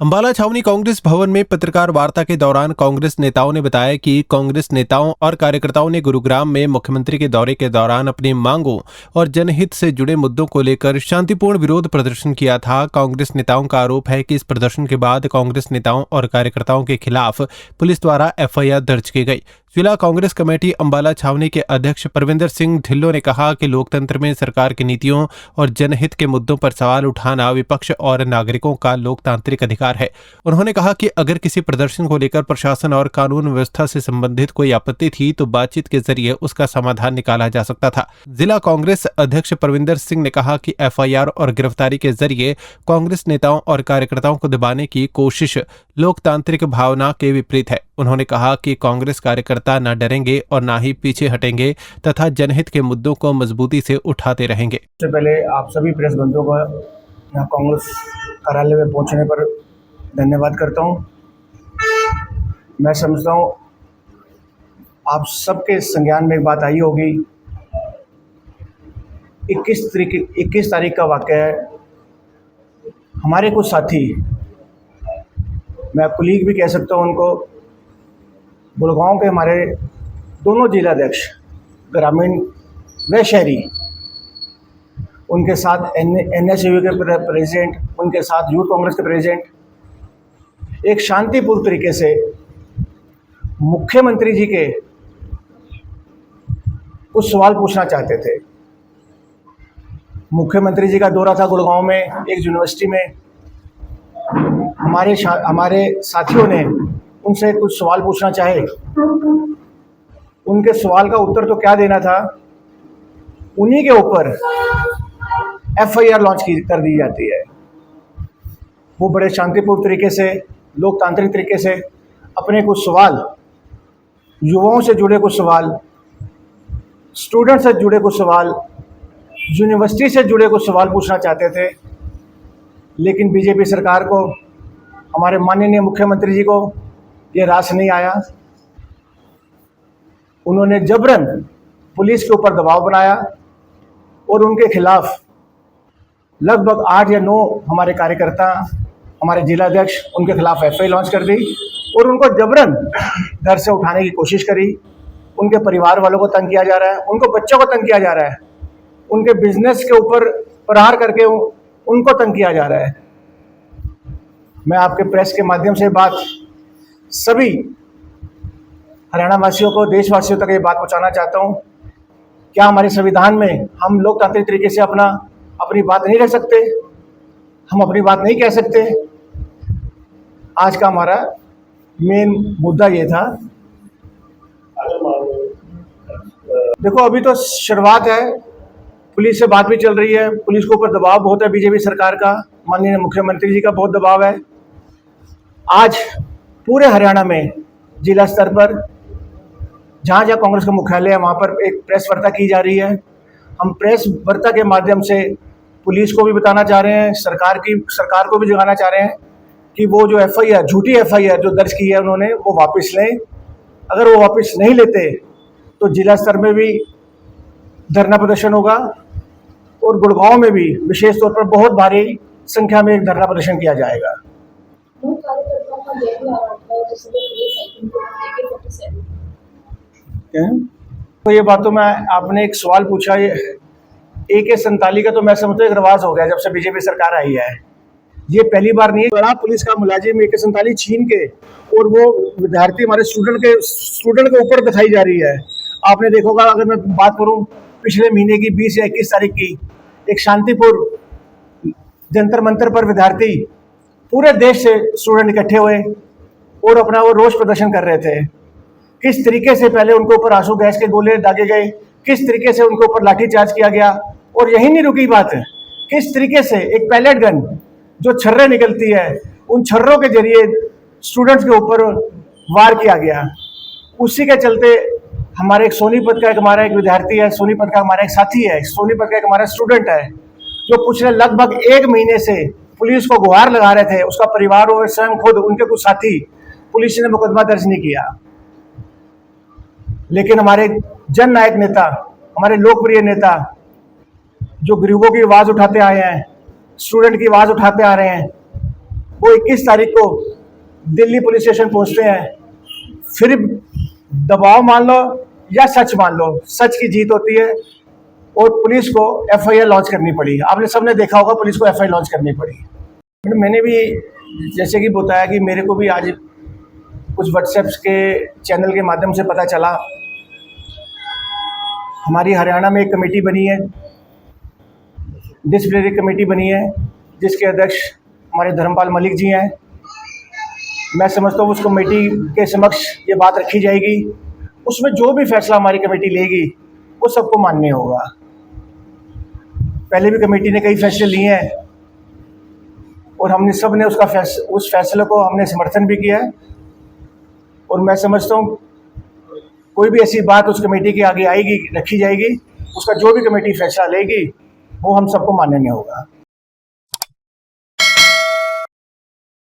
अंबाला छावनी कांग्रेस भवन में पत्रकार वार्ता के दौरान कांग्रेस नेताओं ने बताया कि कांग्रेस नेताओं और कार्यकर्ताओं ने गुरुग्राम में मुख्यमंत्री के दौरे के दौरान अपनी मांगों और जनहित से जुड़े मुद्दों को लेकर शांतिपूर्ण विरोध प्रदर्शन किया था। कांग्रेस नेताओं का आरोप है कि इस प्रदर्शन के बाद कांग्रेस नेताओं और कार्यकर्ताओं के खिलाफ पुलिस द्वारा एफआईआर दर्ज की गई। जिला कांग्रेस कमेटी अंबाला छावनी के अध्यक्ष परविंदर सिंह ढिल्लों ने कहा कि लोकतंत्र में सरकार की नीतियों और जनहित के मुद्दों पर सवाल उठाना विपक्ष और नागरिकों का लोकतांत्रिक अधिकार है। उन्होंने कहा कि अगर किसी प्रदर्शन को लेकर प्रशासन और कानून व्यवस्था से संबंधित कोई आपत्ति थी तो बातचीत के जरिए उसका समाधान निकाला जा सकता था। जिला कांग्रेस अध्यक्ष परविंदर सिंह ने कहा कि एफआईआर और गिरफ्तारी के जरिए कांग्रेस नेताओं और कार्यकर्ताओं को दबाने की कोशिश लोकतांत्रिक भावना के विपरीत है। उन्होंने कहा कि कांग्रेस कार्यकर्ता न डरेंगे और न ही पीछे हटेंगे तथा जनहित के मुद्दों को मजबूती से उठाते रहेंगे। सबसे पहले आप सभी प्रेस बंधुओं का यहाँ कांग्रेस कार्यालय में पहुँचने पर धन्यवाद करता हूँ। मैं समझता हूँ आप सबके संज्ञान में एक बात आई होगी। 21 तारीख का वाक़या है। हमारे कुछ साथी, मैं कुलीग भी कह सकता हूँ उनको, गुड़गांव के हमारे दोनों जिलाध्यक्ष ग्रामीण व शहरी, उनके साथ एनएसयू के प्रेसिडेंट, उनके साथ यूथ कांग्रेस के प्रेसिडेंट एक शांतिपूर्ण तरीके से मुख्यमंत्री जी के कुछ सवाल पूछना चाहते थे। मुख्यमंत्री जी का दौरा था गुड़गांव में एक यूनिवर्सिटी में। हमारे साथियों ने उनसे कुछ सवाल पूछना चाहे। उनके सवाल का उत्तर तो क्या देना था, उन्हीं के ऊपर एफआईआर लॉन्च कर दी जाती है। वो बड़े शांतिपूर्ण तरीके से, लोकतांत्रिक तरीके से अपने कुछ सवाल, युवाओं से जुड़े कुछ सवाल, स्टूडेंट से जुड़े कुछ सवाल, यूनिवर्सिटी से जुड़े कुछ सवाल पूछना चाहते थे। लेकिन बीजेपी सरकार को, हमारे माननीय मुख्यमंत्री जी को ये रास नहीं आया। उन्होंने जबरन पुलिस के ऊपर दबाव बनाया और उनके खिलाफ लगभग 8 या 9 हमारे कार्यकर्ता, हमारे जिलाध्यक्ष, उनके खिलाफ एफआईआर लॉन्च कर दी और उनको जबरन घर से उठाने की कोशिश करी। उनके परिवार वालों को तंग किया जा रहा है, उनको बच्चों को तंग किया जा रहा है, उनके बिजनेस के ऊपर प्रहार करके उनको तंग किया जा रहा है। मैं आपके प्रेस के माध्यम से बात सभी हरियाणा वासियों को, देशवासियों तक ये बात पहुंचाना चाहता हूं। क्या हमारे संविधान में हम लोकतांत्रिक तरीके से अपनी बात नहीं रख सकते? हम अपनी बात नहीं कह सकते? आज का हमारा मेन मुद्दा ये था। देखो, अभी तो शुरुआत है, पुलिस से बात भी चल रही है, पुलिस के ऊपर दबाव बहुत है, बीजेपी सरकार का, माननीय मुख्यमंत्री जी का बहुत दबाव है। आज पूरे हरियाणा में जिला स्तर पर जहाँ जहाँ कांग्रेस का मुख्यालय है वहाँ पर एक प्रेस वार्ता की जा रही है। हम प्रेस वार्ता के माध्यम से पुलिस को भी बताना चाह रहे हैं, सरकार को भी जगाना चाह रहे हैं कि वो जो एफआईआर, झूठी एफआईआर जो दर्ज की है उन्होंने, वो वापस लें। अगर वो वापस नहीं लेते तो जिला स्तर में भी धरना प्रदर्शन होगा और गुड़गांव में भी विशेष तौर पर बहुत भारी संख्या में एक धरना प्रदर्शन किया जाएगा। तो ये बात तो मैं, आपने एक सवाल पूछा, ये AK-47 का तो मैं समझता हूँ एक रिवाज हो गया जब से बीजेपी सरकार आई है। ये पहली बार नहीं है। बड़ा पुलिस का मुलाजिम AK-47 छीन के और वो विद्यार्थी हमारे स्टूडेंट के ऊपर दिखाई जा रही है। आपने देखा होगा, अगर मैं बात करूं पिछले महीने की 20 या 21 तारीख की, एक शांतिपुर जंतर मंतर पर विद्यार्थी, पूरे देश से स्टूडेंट इकट्ठे हुए और अपना वो रोष प्रदर्शन कर रहे थे। किस तरीके से पहले उनके ऊपर आंसू गैस के गोले दागे गए, किस तरीके से उनके ऊपर लाठीचार्ज किया गया, और यही नहीं रुकी बात, किस तरीके से एक पैलेट गन जो छर्रे निकलती है, उन छर्रों के जरिए स्टूडेंट्स के ऊपर वार किया गया। उसी के चलते हमारे एक सोनीपत का हमारा एक विद्यार्थी है, सोनीपत का हमारा एक साथी है, सोनीपत का एक हमारा स्टूडेंट है, जो पिछले लगभग 1 महीने से पुलिस को गुहार लगा रहे थे। उसका परिवार और स्वयं खुद, उनके कुछ साथी, पुलिस ने मुकदमा दर्ज नहीं किया। लेकिन हमारे जन नायक नेता, हमारे लोकप्रिय नेता, जो गरीबों की आवाज़ उठाते आए हैं, स्टूडेंट की आवाज़ उठाते आ रहे हैं, वो 21 तारीख को दिल्ली पुलिस स्टेशन पहुंचते हैं, फिर दबाव मान लो या सच मान लो, सच की जीत होती है और पुलिस को एफआईआर लॉन्च करनी पड़ी। आपने सबने देखा होगा पुलिस को एफआईआर लॉन्च करनी पड़ी। मैंने भी जैसे कि बताया कि मेरे को भी आज कुछ व्हाट्सएप्स के चैनल के माध्यम से पता चला, हमारी हरियाणा में एक कमेटी बनी है, डिसिप्लिनरी कमेटी बनी है, जिसके अध्यक्ष हमारे धर्मपाल मलिक जी हैं। मैं समझता हूँ उस कमेटी के समक्ष ये बात रखी जाएगी, उसमें जो भी फैसला हमारी कमेटी लेगी वो सबको मान्य होगा। पहले भी कमेटी ने कई फैसले लिए हैं और हमने सब ने उस फैसले को हमने समर्थन भी किया है और मैं समझता हूँ कोई भी ऐसी बात उस कमेटी के आगे आएगी, रखी जाएगी, उसका जो भी कमेटी फैसला लेगी वो हम सबको मान्य नहीं होगा।